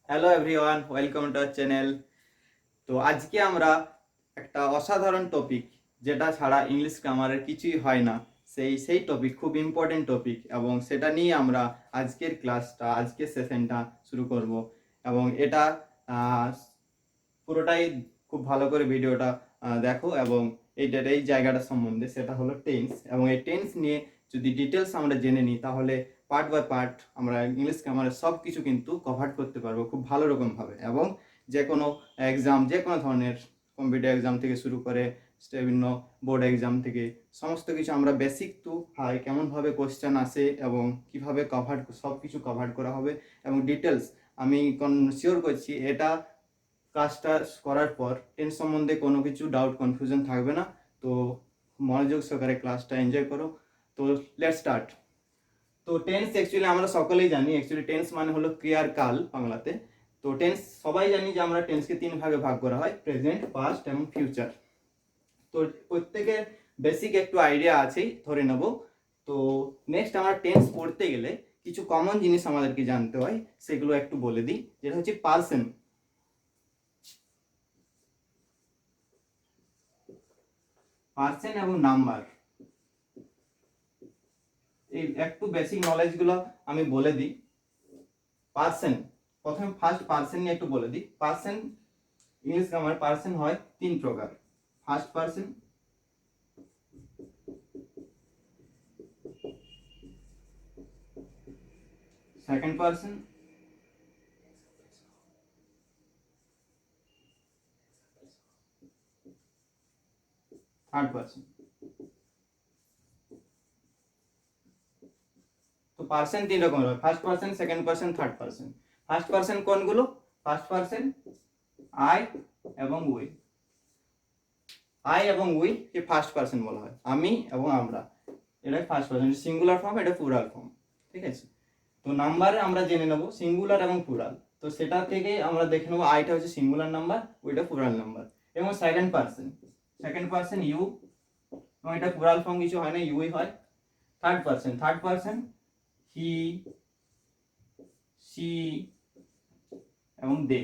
Hello everyone, welcome to our channel. তো আজকে আমরা একটা অসাধারণ টপিক, যেটা ছাড়া ইংলিশ গ্রামারের কিছুই হয় না, সেই টপিক, খুব ইম্পর্টেন্ট টপিক, এবং সেটা নিয়ে আমরা আজকের ক্লাসটা, আজকের সেশনটা শুরু করব। এবং এটা আহ, পুরোটাই খুব ভালো করে ভিডিওটা দেখো, এবং এই জায়গাটা সম্বন্ধে, সেটা হলো টেন্স। এবং এই টেন্স নিয়ে যদি ডিটেলস আমরা জেনে নিই, তাহলে পার্ট বাই পার্ট আমরা ইংলিশ গ্রামারের সব কিছু কিন্তু কভার করতে পারবো খুব ভালো রকমভাবে। এবং যে কোনো এক্সাম, যে কোনো ধরনের কম্পিটিটিভ এক্সাম থেকে শুরু করে বিভিন্ন বোর্ড এক্সাম থেকে সমস্ত কিছু আমরা বেসিক টু হাই কেমনভাবে কোশ্চেন আসে এবং কিভাবে কভার, সব কিছু কভার করা হবে। এবং ডিটেলস আমি শিওর করছি, এটা কাজটা করার পর টেন্স সম্বন্ধে কোনো কিছু ডাউট কনফিউশন থাকবে না। তো মনোযোগ সহকারে ক্লাসটা এনজয় করো। তো লেটস স্টার্ট। তো টেন্স অ্যাকচুয়ালি আমরা সকলেই জানি, অ্যাকচুয়ালি টেন্স মানে হলো ক্রিয়ার কাল বাংলাতে। তো টেন্স সবাই জানি যে আমরা টেন্সকে তিন ভাগে ভাগ করা হয়: প্রেজেন্ট, পাস্ট এবং ফিউচার। তো প্রত্যেকের বেসিক একটু আইডিয়া আছেই, ধরে নেব। তো নেক্সট আমরা টেন্স পড়তে গেলে কিছু কমন জিনিস আমাদেরকে জানতে হয়, সেগুলো একটু বলে দিই। যেটা হচ্ছে পার্সন, এবং নাম্বার। এই একটু বেসিক নলেজগুলো আমি বলে দিই। পার্সন, প্রথমে ফার্স্ট পার্সন নিয়ে একটু বলে দিই। পার্সন, ইংলিশ গ্রামার পার্সন হয় তিন প্রকার: first person, second person, third person. তো পার্সন তিন রকমের হয়: first person, second person, third person. First person কোনগুলো? ফার্স্ট পার্সন আই এবং উই। আই এবং উই কে ফার্স্ট পার্সন বলা হয়, আমি এবং আমরা। এটা ফার্স্ট পার্সন, সিঙ্গুলার ফর্ম, এটা প্লুরাল ফর্ম। ঠিক আছে। তো নাম্বারে আমরা জেনে নেব সিঙ্গুলার এবং প্লুরাল। তো সেটা থেকে আমরা দেখে নেবো আইটা হচ্ছে সিঙ্গুলার নাম্বার, ওইটা প্লুরাল নাম্বার। এবং সেকেন্ড পার্সন, ইউ, এবং এটা প্লুরাল ফর্ম কিছু হয় না, ইউই হয়। থার্ড পার্সন হি, সি এবং দে।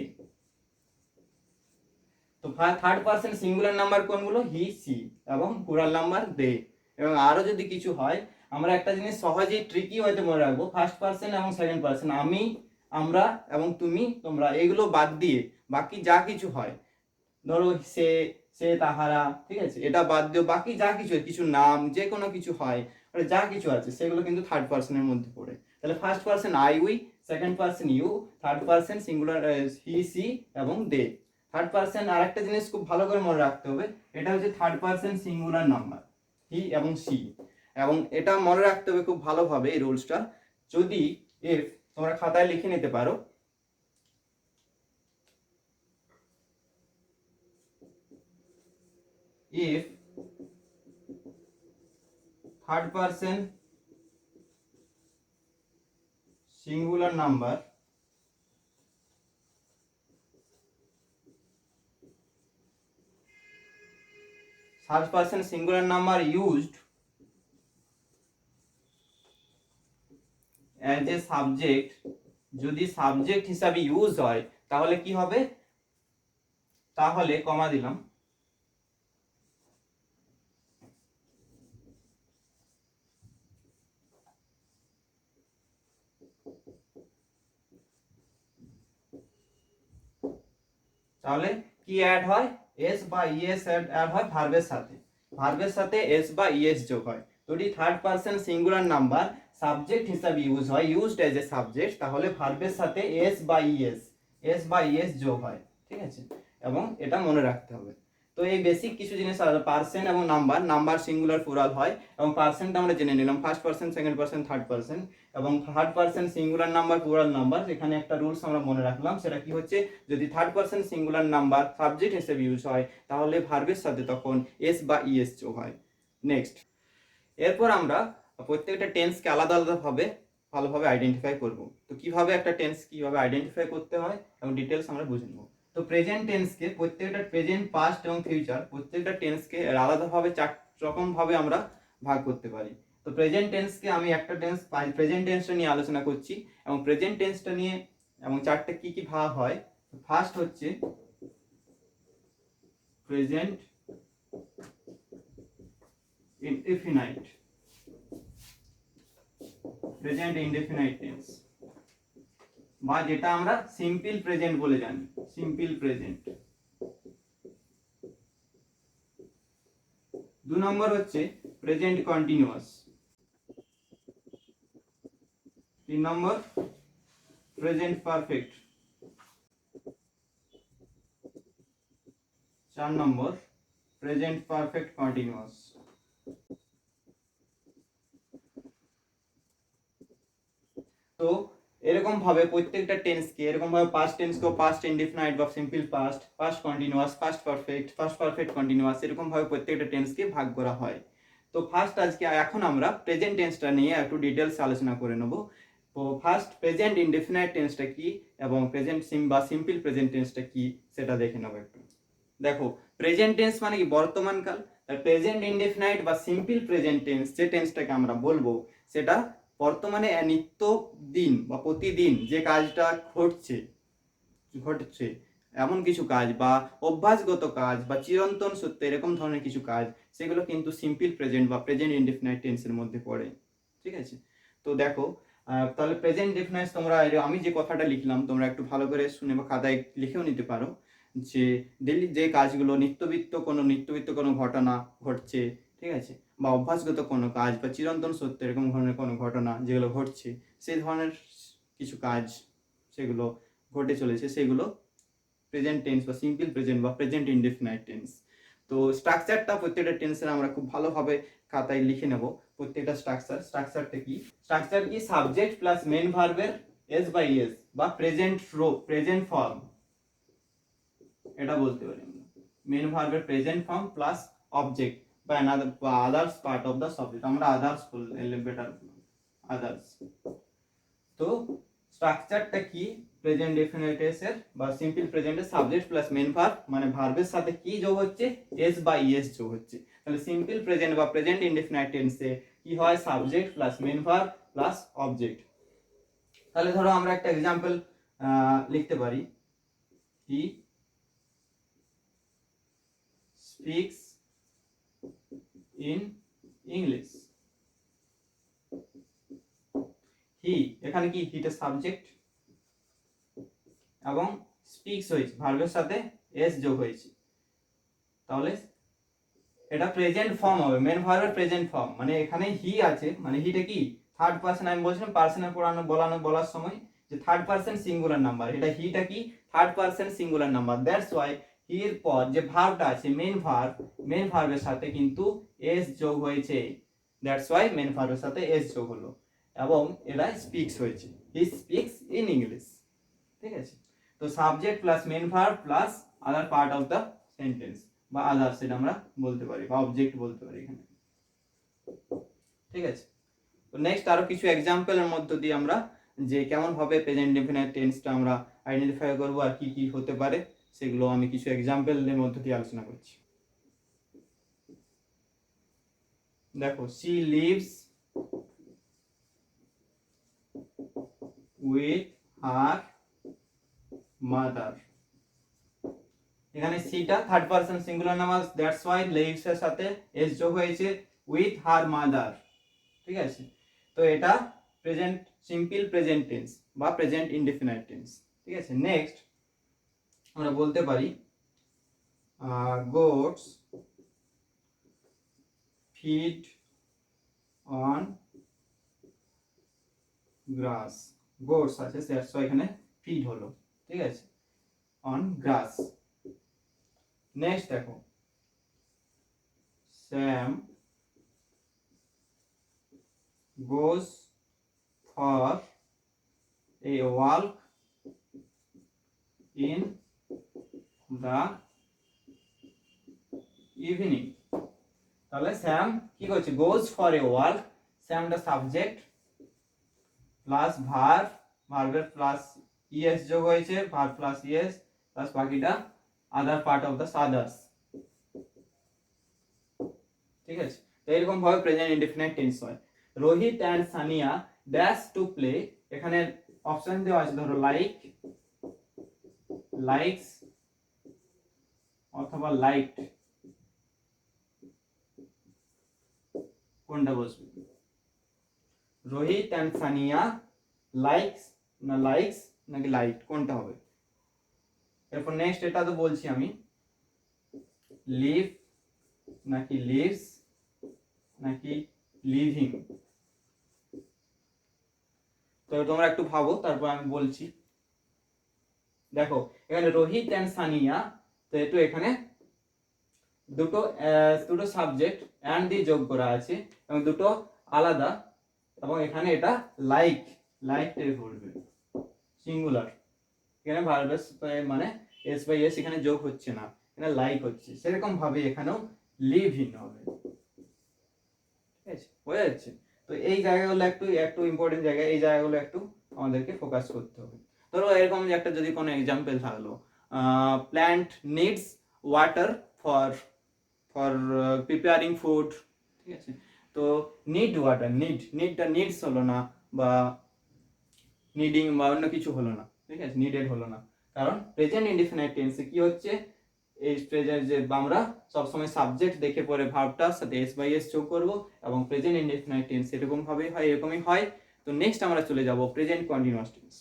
তো থার্ড পার্সন সিঙ্গুলার নাম্বার কোনগুলো? হি, সি, এবং প্লুরাল নাম্বার দে। এবং আরো যদি কিছু হয়, আমরা একটা জিনিস সহজেই ট্রিকি হয়তো মনে রাখবো: ফার্স্ট পার্সন এবং সেকেন্ড পার্সন, আমি, আমরা এবং তুমি, তোমরা, এগুলো বাদ দিয়ে বাকি যা কিছু হয়, ধরো সে, তাহারা, ঠিক আছে, এটা বাদ দিয়ে বাকি যা কিছু, কিছু নাম, যে কোনো কিছু হয়, যা কিছু আছে সেগুলো কিন্তু থার্ড পার্সনের মধ্যে পড়ে। তাহলে first person I, we, second person you, third person singular he, she এবং দে। থার্ড পার্সন আরেকটা জিনিস খুব ভালো করে মনে রাখতে হবে, এটা হচ্ছে থার্ড পার্সন সিঙ্গুলার নাম্বার, হি এবং সি। এবং এটা মনে রাখতে হবে খুব ভালোভাবে এই রুলসটা। যদি এফ, তোমরা খাতায় লিখে নিতে পারো, if third person singular number used as a subject, যদি সাবজেক্ট হিসাবে ইউজ হয়, তাহলে কি হবে? তাহলে কমা দিলাম, তাহলে কি অ্যাড হয়? এস বা ইএস অ্যাড হয় ভার্বের সাথে, এস বা ইএস যোগ হয়। যদি third person singular number subject হিসাবে ইউজ হয়, ইউজড এজ এ সাবজেক্ট, তাহলে ভার্বের সাথে এস বা ইএস যোগ হয়। ঠিক আছে, এবং এটা মনে রাখতে হবে। তো এই বেসিক কিছু জিনিস, পার্সন এবং নাম্বার সিঙ্গুলার প্লুরাল হয়। এবং পার্সনটা আমরা জেনে নিলাম, first person, second person, third person. এবং third person singular number, plural number, এখানে একটা রুলস আমরা মনে রাখলাম, সেটা কি হচ্ছে? যদি third person singular number subject হিসেবে ইউজ হয়, তাহলে ভার্বের সাথে তখন এস বা ইএস যোগ হয়। নেক্সট, এরপর আমরা প্রত্যেকটা টেন্সকে আলাদা আলাদাভাবে ভালোভাবে আইডেন্টিফাই করব। তো কিভাবে একটা টেন্স কিভাবে আইডেন্টিফাই করতে হয় এবং ডিটেলস আমরা বুঝে নেব। তো প্রেজেন্ট টেন্সকে, প্রত্যেকটা প্রেজেন্ট, পাস্ট এবং ফিউচার, প্রত্যেকটা টেন্সকে আলাদাভাবে চার রকম ভাবে আমরা ভাগ করতে পারি। তো প্রেজেন্ট টেন্সকে আমি একটা টেন্স, প্রেজেন্ট টেন্সটা নিয়ে আলোচনা করছি, এবং প্রেজেন্ট টেন্সটা নিয়ে এবং চারটে কি কি ভাগ হয়। ফার্স্ট হচ্ছে present indefinite, present indefinite tense, বা যেটা আমরা সিম্পল প্রেজেন্ট বলে জানি, সিম্পল প্রেজেন্ট। 2 নম্বর হচ্ছে প্রেজেন্ট কন্টিনিউয়াস। 3 নম্বর প্রেজেন্ট পারফেক্ট। 4 নম্বর প্রেজেন্ট পারফেক্ট কন্টিনিউয়াস। তো এরকম ভাবে প্রত্যেকটা টেন্সকে এরকম ভাবে পাস্ট টেন্সকেও পাস্ট ইনডিফিনাইট বা simple past, past continuous, past perfect continuous, এরকম ভাবে প্রত্যেকটা টেন্সকে ভাগ করা হয়। তো ফার্স্ট আজকে এখন আমরা প্রেজেন্ট টেন্সটা নিয়ে একটু ডিটেলস আলোচনা করে নেব। তো ফার্স্ট প্রেজেন্ট ইনডিফিনাইট টেন্সটা কি এবং প্রেজেন্ট বা সিম্পল প্রেজেন্ট টেন্সটা কি সেটা দেখে নেব একটু। দেখো, প্রেজেন্ট টেন্স মানে কি বর্তমানকাল। প্রেজেন্ট ইনডিফিনাইট বা সিম্পল প্রেজেন্ট টেন্স যে টেন্সটাকে আমরা বলবো সেটা বর্তমানে নিত্য দিন বা প্রতিদিন যে কাজটা ঘটছে এমন কিছু কাজ বা অভ্যাসগত কাজ বা চিরন্তন সত্য এরকম ধরনের কিছু কাজ, সেগুলো কিন্তু সিম্পল প্রেজেন্ট বা প্রেজেন্ট ইনডিফিনাইট টেন্সের মধ্যে পড়ে। ঠিক আছে, তো দেখো তাহলে প্রেজেন্ট ইনডিফিনাইট তোমরা আমি যে কথাটা লিখলাম তোমরা একটু ভালো করে শুনে বা খাতায় লিখেও নিতে পারো, যে ডেইলি যে কাজগুলো নিত্যবিত্ত কোনো ঘটনা ঘটছে, ঠিক আছে, বা অভ্যাসগত কোনো কাজ বা চিরন্তন সত্য এরকম ধরনের কোনো ঘটনা যেগুলো ঘটছে, সেই ধরনের কিছু কাজ সেগুলো ঘটে চলেছে, সেগুলো প্রেজেন্ট টেন্স বা সিম্পল প্রেজেন্ট বা প্রেজেন্ট ইনডেফিনাইট টেন্স। তো স্ট্রাকচারটা প্রত্যেকটা টেন্সের আমরা খুব ভালোভাবে খাতায় লিখে নেব। প্রত্যেকটা স্ট্রাকচারটা কি, সাবজেক্ট প্লাস মেন ভার্বের এস বাই এস বা প্রেজেন্ট ফর্ম, এটা বলতে পারি আমরা। মেন ভার্বের প্রেজেন্ট ফর্ম প্লাস অবজেক্ট বা others part of the subject, আমরা আদার্স বললে বেটার, আদার্স। তো স্ট্রাকচারটা কি, প্রেজেন্ট ডেফিনেটের বা সিম্পল প্রেজেন্টের সাবজেক্ট প্লাস মেন ভার্ব, মানে ভার্বের সাথে কি যোগ হচ্ছে, এস বাই এস যোগ হচ্ছে। তাহলে সিম্পল প্রেজেন্ট বা প্রেজেন্ট ইনডেফিনাইট টেন্সে কি হয়, subject plus main verb plus object. তাহলে ধরো আমরা একটা এক্সাম্পল লিখতে পারি, he speaks in English. He, এখানে কি হিটা সাবজেক্ট এবং স্পিক্স হয়েছে, ভার্বের সাথে এস যোগ হয়েছে, তাহলে এটা প্রেজেন্ট ফর্ম হবে, মেন ভার্বের প্রেজেন্ট ফর্ম। মানে এখানে হি আছে, মানে হিটা কি থার্ড পারসন। আমি বলছিলাম পার্সনের বলার সময় যে থার্ড পারসন সিঙ্গুলার নাম্বার, এটা হিটা কি third person singular number. That's why হির পর যে ভার্বটা আছে মেন ভার্বের সাথে কিন্তু এস যোগ হয়েছে। দ্যাটস ওয়াই মেন ভার্বের সাথে এস যোগ হলো এবং এটা স্পিক্স হয়েছে, হি স্পিক্স ইন ইংলিশ। ঠিক আছে, তো subject plus main verb plus other part of the sentence বা আদার, সেটা আমরা বলতে পারি বা অবজেক্ট বলতে পারি এখানে। ঠিক আছে, তো নেক্সট আরো কিছু এক্সাম্পলের মধ্য দিয়ে আমরা যে কেমন ভাবে প্রেজেন্ট ইনডেফিনাইট টেন্সটা আমরা আইডেন্টিফাই করব আর কি কি হতে পারে, সেগুলো আমি কিছু এক্সাম্পলের মধ্য দিয়ে আলোচনা করছি। দেখো, she lives with her mother। এখানে সিটা third person singular number, that's why lives এর সাথে এস যোগ হয়েছে, উইথ হার মাদার। ঠিক আছে, তো এটা প্রেজেন্ট সিম্পল প্রেজেন্ট টেন্স বা প্রেজেন্ট ইনডেফিনাইট টেন্স। ঠিক আছে, নেক্সট আমরা বলতে পারি goats feed on grass। goats আছে, দ্যাটস ওয়াই এখানে ফিড হলো। ঠিক আছে, on grass। নেক্সট দেখো, Sam goes for a walk in the evening। তাহলে স্যাম কি করছে, goes for a walk, Sam the subject plus ভার্বের প্লাস ইএস যোগ হয়েছে, ভার্ব প্লাস ইএস প্লাস বাকিটা other part of the others. ঠিক আছে, তো এরকম ভাবে প্রেজেন্ট ইনডেফিনাইট টেন্স হয়। Rohit and Sania dash to play, এখানে অপশন দেওয়া আছে, ধরো লাইক, লাইকস অথবা লাইকড, কোনটা বসবে? রোহিত অ্যান্ড সানিয়া লাইকস না লাইকস নাকি লাইকড, কোনটা হবে? এরপর নেক্সট এটা তো বলছি আমি, লিভ নাকি লিভস নাকি লিভিং। তো তোমরা একটু ভাবো, তারপর আমি বলছি। দেখো এখানে রোহিত অ্যান্ড সানিয়া, তো একটু এখানে দুটো দুটো সাবজেক্ট অ্যান্ড দিয়ে যোগ করা আছে এবং দুটো আলাদা, এবং এখানে এটা লাইক, লাইক টাইপ বলবে সিঙ্গুলার, এখানে ভার্বাস মানে এস বাই এস এখানে যোগ হচ্ছে না, এখানে লাইক হচ্ছে। সেরকম ভাবে এখানেও লিভ ইন হবে, ঠিক আছে, বোঝা যাচ্ছে? তো এই জায়গাগুলো একটু একটু ইম্পর্টেন্ট জায়গা, এই জায়গাগুলো একটু আমাদেরকে ফোকাস করতে হবে। ধরো এরকম যে একটা যদি কোনো এক্সাম্পল থাকলো, plant needs water for for preparing food, ঠিক আছে? তো নিড ওয়াটার, নিডটা নিডস হলো না, বা নিডিং বা অন্য কিছু হলো না, ঠিক আছে, নিডেড হলো না, কারণ প্রেজেন্ট ইনডিফিনাইট টেন্সে কি হচ্ছে, এই প্রেজেন্ট যে আমরা সবসময় সাবজেক্ট দেখে পরে ভার্বটার সাথে এস বাই এস যোগ করবো, এবং প্রেজেন্ট ইনডিফিনাইট টেন্স এরকম ভাবেই হয়, এরকমই হয়। তো নেক্সট আমরা চলে যাব present continuous tense.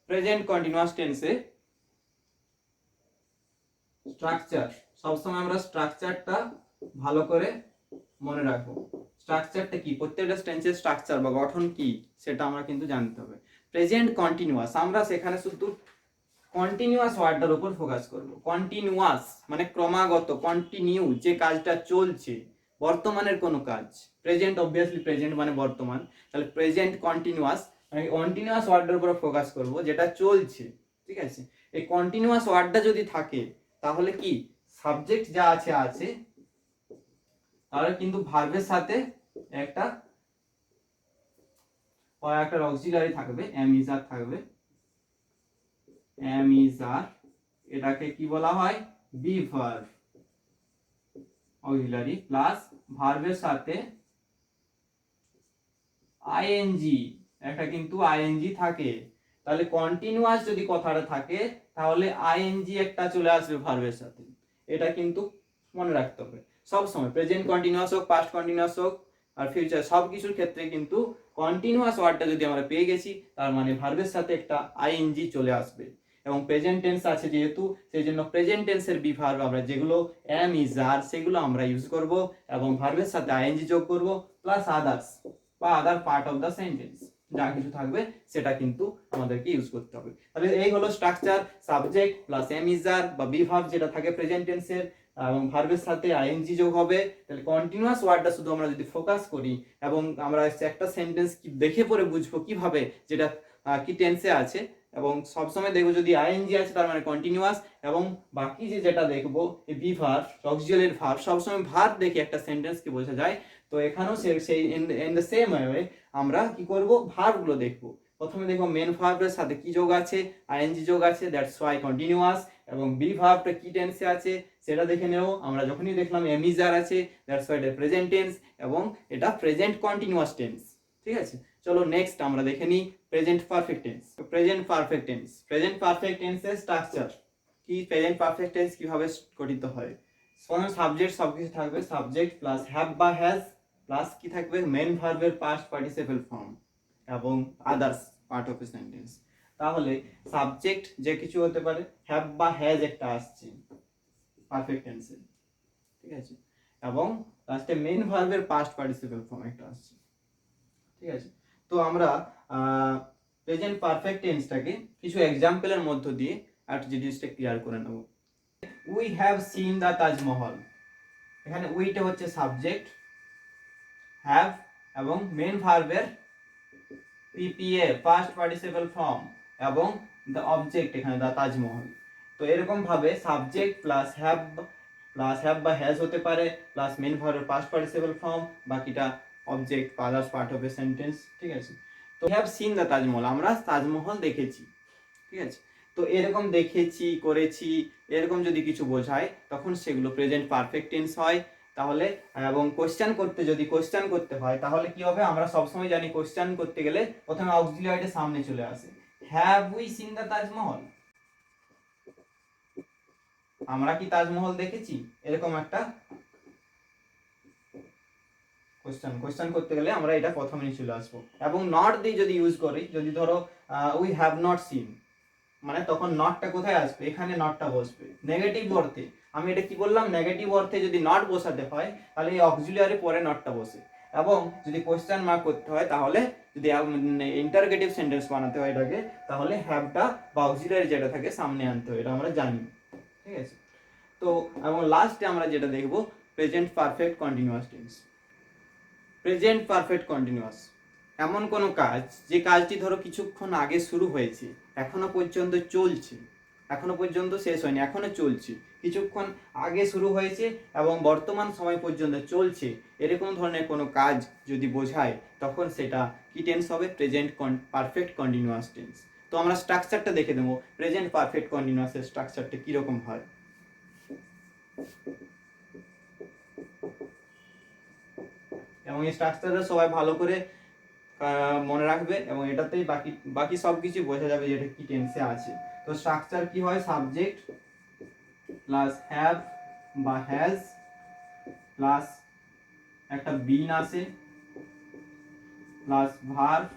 Present continuous টেন্সে স্ট্রাকচার, সবসময় আমরা স্ট্রাকচারটা ভালো করে মনে রাখবো। স্ট্রাকচারটা কি, প্রত্যেকটা টেন্সের স্ট্রাকচার বা গঠন কি সেটা আমরা কিন্তু জানতে হবে। প্রেজেন্ট কন্টিনিউয়াস, আমরা সেখানে শুধু কন্টিনিউয়াস ওয়ার্ডটার উপর ফোকাস করব। কন্টিনিউয়াস মানে ক্রমাগত, কন্টিনিউ, যে কাজটা চলছে, বর্তমানের কোনো কাজ। প্রেজেন্ট অবভিয়াসলি প্রেজেন্ট মানে বর্তমান, তাহলে প্রেজেন্ট কন্টিনিউয়াস মানে কন্টিনিউয়াস ওয়ার্ডের উপর ফোকাস করব, যেটা চলছে, ঠিক আছে? এই কন্টিনিউয়াস ওয়ার্ডটা যদি থাকে তাহলে কি সাবজেক্ট যা আছে আছে, তাহলে কিন্তু ভার্বের সাথে একটা অক্সিলারি থাকবে, এম ইজ আর থাকবে, এম ইজ আর, এটাকে কি বলা হয়, বি ভার্ব অক্সিলারি, প্লাস ভার্বের সাথে আইএনজি, একটা কিন্তু আইএনজি থাকে। তাহলে কন্টিনিউয়াস যদি কথাটা থাকে তাহলে আইএনজি একটা চলে আসবে ভার্বের সাথে, এটা কিন্তু মনে রাখতে হবে সব সময়। প্রেজেন্ট কন্টিনিউয়াস হোক, পাস্ট কন্টিনিউয়াস হোক, আর ফিউচার, সব কিছুর ক্ষেত্রে কিন্তু কন্টিনিউয়াস ওয়ার্ডটা যদি আমরা পেয়ে গেছি, তার মানে ভার্বের সাথে একটা আইএনজি চলে আসবে। এবং প্রেজেন্ট টেন্স আছে যেহেতু, সেই জন্য প্রেজেন্ট টেন্সের বি ভার্ব আমরা যেগুলো এম ইজ আর সেগুলো আমরা ইউজ করব, এবং ভার্বের সাথে আইএনজি যোগ করব, প্লাস আদার্স বা আদার পার্ট অফ দ্য সেন্টেন্স যা কিছু থাকবে সেটা কিন্তু আমাদেরকে ইউজ করতে হবে। তাহলে এই হলো structure, subject plus am is are বা বি ভার্ব যেটা থাকে প্রেজেন্ট টেন্সের, এবং ভার্বের সাথে আইএনজি যোগ হবে। তাহলে কন্টিনিউয়াস ওয়ার্ডটা শুধু আমরা যদি ফোকাস করি, এবং আমরা একটা সেন্টেন্স কি দেখে পরে বুঝবো কিভাবে যেটা কি টেন্সে আছে, এবং সবসময় দেখবো যদি আইএনজি আছে তার মানে কন্টিনিউয়াস, এবং বাকি যেটা দেখবো এই বি ভার্ব অক্সিলারি ভার্ব, সবসময় ভার্ব দেখে একটা সেন্টেন্সকে বোঝা যায়। তো এখানেও সেই ইন দ্য সেম ওয়ে আমরা কি করব, ভার্বগুলো দেখব। প্রথমে দেখব মেন ভার্বের সাথে কি যোগ আছে, আইএনজি যোগ আছে, দ্যাটস ওয়াই কন্টিনিউয়াস। এবং বি ভার্বটা কি টেন্সে আছে সেটা দেখে নেব। আমরা যখনই দেখলাম এম ইজ আর আছে, দ্যাটস ওয়াই এটা প্রেজেন্ট টেন্স, এবং এটা প্রেজেন্ট কন্টিনিউয়াস টেন্স, ঠিক আছে? চলো নেক্সট আমরা দেখে নিই present perfect tense. Present perfect tense, present perfect টেন্সের স্ট্রাকচার কি, প্রেজেন্ট পারফেক্ট টেন্স কিভাবে গঠিত হয়। সাবজেক্ট সবকিছু থাকবে, সাবজেক্ট প্লাস হ্যাভ বা হ্যাজ, প্লাস কি থাকবে মেন ভার্বের পাস্ট পার্টিসিপল ফর্ম, এবং others part of a sentence. তাহলে সাবজেক্ট যে কিছু হতে পারে, হ্যাভ বা হ্যাজ একটা আসছে পারফেক্ট টেন্সে, ঠিক আছে, এবং লাস্টে মেন ভার্বের পাস্ট পার্টিসিপল ফর্ম একটা আসছে, ঠিক আছে? তো আমরা প্রেজেন্ট পারফেক্ট টেন্সটাকে কিছু এক্সাম্পলের মধ্য দিয়ে একটা জিনিসটা ক্লিয়ার করে নেব। We have seen the Taj Mahal, এখানে উইটা হচ্ছে সাবজেক্ট, হ্যাভ এবং মেন ভার্বের পিপিএ পাস্ট পার্টিসিপল ফর্ম, এবং দ্য অবজেক্ট এখানে দ্য তাজমহল। তো এরকম ভাবে সাবজেক্ট প্লাস হ্যাভ বা হ্যাজ হতে পারে, প্লাস মেন ভার্বের পাস্ট পার্টিসিপল ফর্ম, বাকিটা অবজেক্ট বা others part of a sentence, ঠিক আছে? তো হ্যাভ সিন দ্য তাজমহল, আমরা তাজমহল দেখেছি, ঠিক আছে? তো এরকম দেখেছি, করেছি, এরকম যদি কিছু বোঝায় তখন সেগুলো প্রেজেন্ট পারফেক্ট টেন্স হয়। তাহলে এবং কোশ্চেন করতে হয় তাহলে কি হবে, আমরা সবসময় জানি কোশ্চেন করতে গেলে প্রথমে অক্সিলিয়ারিটা সামনে চলে আসে, have we seen the Taj Mahal? আমরা কি তাজমহল দেখেছি? এরকম একটা কোশ্চেন করতে গেলে আমরা এটা প্রথমেই চলে আসবো। এবং নট দিয়ে যদি ইউজ করি, যদি ধরো উই হ্যাভ নট সিন, মানে তখন নটটা কোথায় আসবে? এখানে নটটা বসবে নেগেটিভ অর্থে। আমি এটা কি বললাম? নেগেটিভ অর্থে যদি নট বসাতে হয় তাহলে এই অক্সিলিয়ারি পরে নটটা বসে, এবং যদি কোশ্চেন মার্ক করতে হয়, তাহলে যদি ইন্টারগেটিভ সেন্টেন্স বানাতে হয় এটাকে, তাহলে হ্যাভটা বা অক্সিলিয়ারি যেটা থাকে সামনে আনতে হয়, এটা আমরা জানি। ঠিক আছে? তো এবং লাস্টে আমরা যেটা দেখব, present perfect continuous tense. Present perfect continuous এমন কোনো কাজ যে কাজটি ধরো কিছুক্ষণ আগে শুরু হয়েছে, এখনো পর্যন্ত চলছে, এখনো পর্যন্ত শেষ হয়নি, এখনো চলছে, কিছুক্ষণ আগে শুরু হয়েছে এবং বর্তমান সময় পর্যন্ত চলছে, এরকম ধরনের কোনো কাজ যদি বোঝায়, তখন সেটা কি টেন্স হবে? Present perfect continuous tense. তো আমরা স্ট্রাকচারটা দেখে দেবো, প্রেজেন্ট পারফেক্ট কন্টিনিউয়াসের স্ট্রাকচারটা কীরকম হয়। এবং এই স্ট্রাকচারটা সবাই ভালো করে মনে রাখবে, এবং এটাতেই বাকি বাকি সব কিছু বোঝা যাবে যেটা কি টেন্সে আছে। তো স্ট্রাকচার কি হয়? সাবজেক্ট প্লাস হ্যাভ বা হ্যাজ প্লাস একটা বিন আসে প্লাস ভার্ব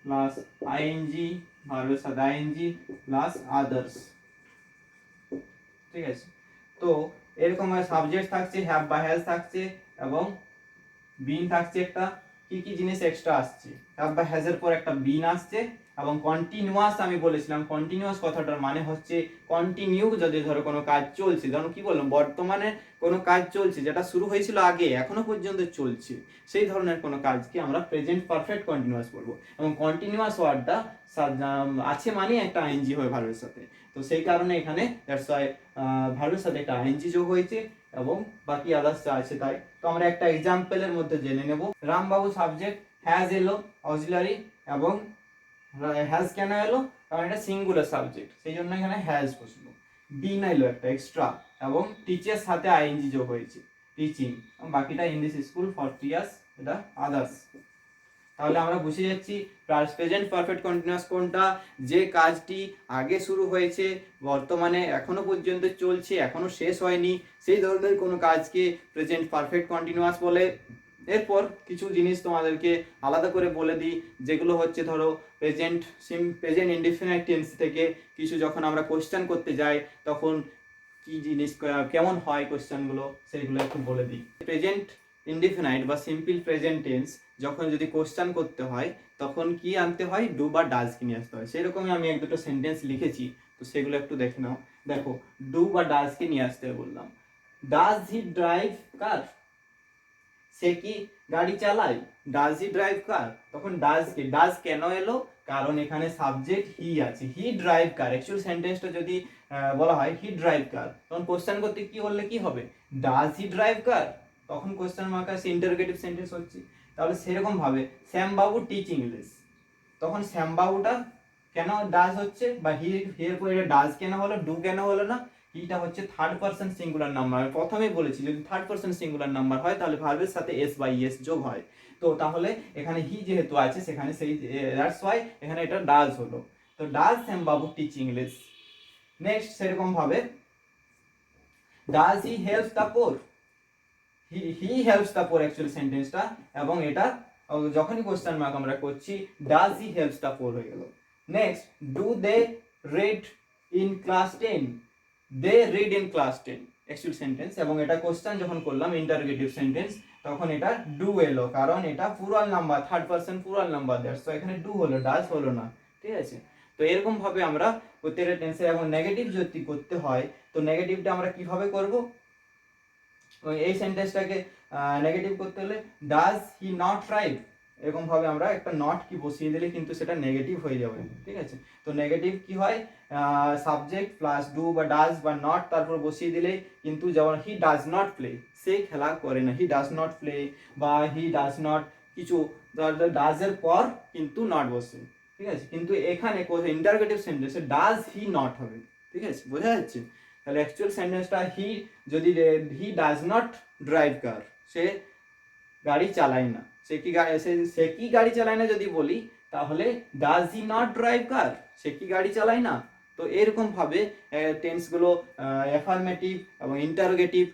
প্লাস আইএনজি, ভার্বের সাথে আইএনজি প্লাস আদার্স। ঠিক আছে? তো এরকম সাবজেক্ট থাকছে, হ্যাভ বা হ্যাজ থাকছে, এবং বিন থাকছে একটা। কি কি জিনিস এক্সট্রা আসছে? হ্যাভ বা হ্যাজ এর পর একটা বিন আসছে, এবং কন্টিনিউয়াস আমি বলেছিলাম, কন্টিনিউয়াস কথাটার মানে হচ্ছে কন্টিনিউ, যদি ধরো কোনো কাজ চলছে, ধরো কি বললাম, বর্তমানে কোনো কাজ চলছে যেটা শুরু হয়েছিল আগে, এখনো পর্যন্ত চলছে, সেই ধরনের কোনো কাজকে আমরা প্রেজেন্ট পারফেক্ট কন্টিনিউয়াস বলবো। এবং কন্টিনিউয়াস ওয়ার্ডটা আছে মানে একটা আইএনজি হয় ভার্বের সাথে, তো সেই কারণে এখানে দ্যাটস ওয়াই ভার্বের সাথে একটা আইএনজি যোগ হয়েছে, এবং বাকি আদার্স যা আছে তাই। তো আমরা একটা এক্সাম্পলের মধ্যে জেনে নেব। রামবাবু সাবজেক্ট, হ্যাজ এলো অক্সিলারি, এবং হ্যাজ কেন এলো? কারণ এটা সিঙ্গুলার সাবজেক্ট, সেই জন্য এখানে হ্যাজ বসলো। বিন এলো একটা এক্সট্রা, এবং টিচার সাথে আইএনজি যোগ হয়েছে, টিচিং। বাকিটা in this school for 3 years, এটা আদার্স। তাহলে আমরা বুঝে যাচ্ছি প্রেজেন্ট পারফেক্ট কন্টিনিউয়াস কোনটা? যে কাজটি আগে শুরু হয়েছে, বর্তমানে এখনো পর্যন্ত চলছে, এখনো শেষ হয়নি, সেই ধরনের কোনো কাজকে প্রেজেন্ট পারফেক্ট কন্টিনিউয়াস বলে। এরপর কিছু জিনিস তোমাদেরকে আলাদা করে বলে দিই, যেগুলো হচ্ছে ধরো প্রেজেন্ট ইনডিফিনাইট টেন্স থেকে কিছু যখন আমরা কোশ্চেন করতে যাই, তখন কি জিনিস কেমন হয় কোশ্চেনগুলো, সেইগুলো একটু বলে দিই। প্রেজেন্ট ইনডিফিনাইট বা সিম্পল প্রেজেন্ট টেন্স যখন যদি কোশ্চেন করতে হয়, তখন কি আনতে হয়? ডু বা ডাজ কে নিয়ে আসতে হয়। সেরকমই আমি এক দুটো সেন্টেন্স লিখেছি, তো সেগুলো একটু দেখে নাও। দেখো, ডু বা ডাজ কে নিয়ে আসতে বললাম। Does he drive car? সে কি গাড়ি চালায়? ডাজ হি ড্রাইভ কার? তখন ডাজ কেন এলো? কারণ এখানে সাবজেক্ট হি আছে, হি ড্রাইভ কার। অ্যাকচুয়াল সেন্টেন্সটা যদি বলা হয় হি ড্রাইভ কার, তখন কোশ্চেন করতে কি বললে কি হবে? ডাজ হি ড্রাইভ কার? তখন কোশ্চেন মার্ক আছে, ইন্টারোগেটিভ সেন্টেন্স হচ্ছে। তাহলে সেরকম ভাবে শ্যামবাবু টিচ ইংলিশ, তখন শ্যামবাবুটা কেন ডাজ হচ্ছে, বা হি এর পরে ডাজ কেন হলো, ডু কেন হলো না? হিটা হচ্ছে থার্ড পারসন সিঙ্গুলার নাম্বার। আমি প্রথমেই বলেছি যদি থার্ড পারসন সিঙ্গুলার নাম্বার হয় তাহলে ভার্বের সাথে এস বা ইএস যোগ হয়। তো তাহলে এখানে হি যেহেতু আছে, সেখানে সেই দ্যাটস ওয়াই এখানে এটা ডাজ হলো। তো does Shyambabu teach English. Next সেরকম ভাবে does he helps the poor? He helps the poor actual সেন্টেন্সটা, এবং এটা যখনই কোশ্চেন মার্ক আমরা করছি, does he helps the poor হয়ে গেল। Next, do they read in class 10? They read in class 10 actual sentence, এবং এটা কোশ্চেন যখন করলাম ইন্টারোগেটিভ সেন্টেন্স, তখন এটা ডু এলো, কারণ এটা plural number, third person plural number, that's so এখানে ডু হলো, ডাজ হলো না। ঠিক আছে? তো এরকম ভাবে আমরা প্রত্যেকটা টেন্সে, এবং নেগেটিভ যদি করতে হয়, তো নেগেটিভটা আমরা কিভাবে করব? এই সেন্টেন্সটাকে নেগেটিভ করতে হলে ডাজ হি নট রাইড, এরকম ভাবে আমরা একটা নট কি বসিয়ে দিলে কিন্তু সেটা নেগেটিভ হয়ে যাবে। ঠিক আছে? তো নেগেটিভ কি হয়? সাবজেক্ট প্লাস ডু বা ডাজ বা নট তারপর বসিয়ে দিলে, কিন্তু যেমন হি ডাজ নট প্লে, সে খেলা করে না, হি ডাজ নট প্লে, বা হি ডাজ নট কিছু, ডাজ এর পর কিন্তু নট বসে। ঠিক আছে? কিন্তু এখানে ইন্টারোগেটিভ সেন্টেন্সে ডাজ হি নট হবে। ঠিক আছে? বোঝা যাচ্ছে? তাহলে অ্যাকচুয়াল সেন্টেন্সটা যদি he does not drive car, সে গাড়ি চালায় না, সে কি গাড়ি চালায় না যদি বলি, তাহলে does he not drive car, সে কি গাড়ি চালায় না। তো এরকমভাবে টেন্সগুলো অ্যাফার্মেটিভ এবং ইন্টারোগেটিভ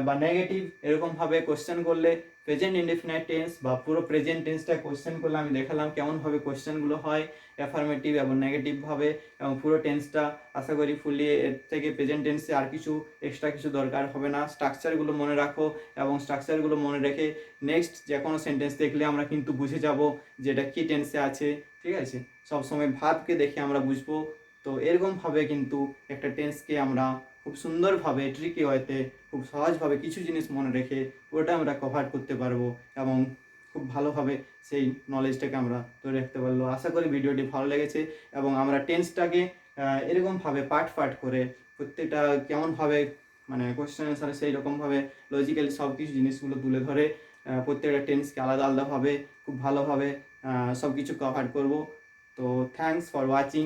বা নেগেটিভ এরকমভাবে কোশ্চেন করলে, প্রেজেন্ট ইনডেফিনাইট টেন্স বা পুরো প্রেজেন্ট টেন্সটা কোশ্চেন করলে আমি দেখালাম কেমনভাবে কোশ্চেনগুলো হয় অ্যাফার্মেটিভ এবং নেগেটিভভাবে, এবং পুরো টেন্সটা আশা করি ফুললি এর থেকে প্রেজেন্ট টেন্সে আর কিছু এক্সট্রা কিছু দরকার হবে না। স্ট্রাকচারগুলো মনে রাখো এবং স্ট্রাকচারগুলো মনে রেখে নেক্সট যে কোনো সেন্টেন্স দেখলে আমরা কিন্তু বুঝে যাব যে এটা কী টেন্সে আছে, ঠিক আছে। সবসময় ভাবকে দেখে আমরা বুঝবো। তো এরকমভাবে কিন্তু একটা টেন্সকে আমরা খুব সুন্দরভাবে ট্রিকি ওয়েতে খুব সহজভাবে কিছু জিনিস মনে রেখে ওটা আমরা কভার করতে পারবো এবং খুব ভালোভাবে সেই নলেজটাকে আমরা ধরে রাখতে পারলো। আশা করি ভিডিওটি ভালো লেগেছে এবং আমরা টেন্সটাকে এরকমভাবে পার্ট পার্ট করে প্রত্যেকটা কেমনভাবে মানে কোশ্চেন অ্যান্সারে সেই রকমভাবে লজিক্যালি সব কিছু জিনিসগুলো তুলে ধরে প্রত্যেকটা টেন্সকে আলাদা আলাদাভাবে খুব ভালোভাবে সব কিছু কভার করব। তো থ্যাংকস ফর ওয়াচিং।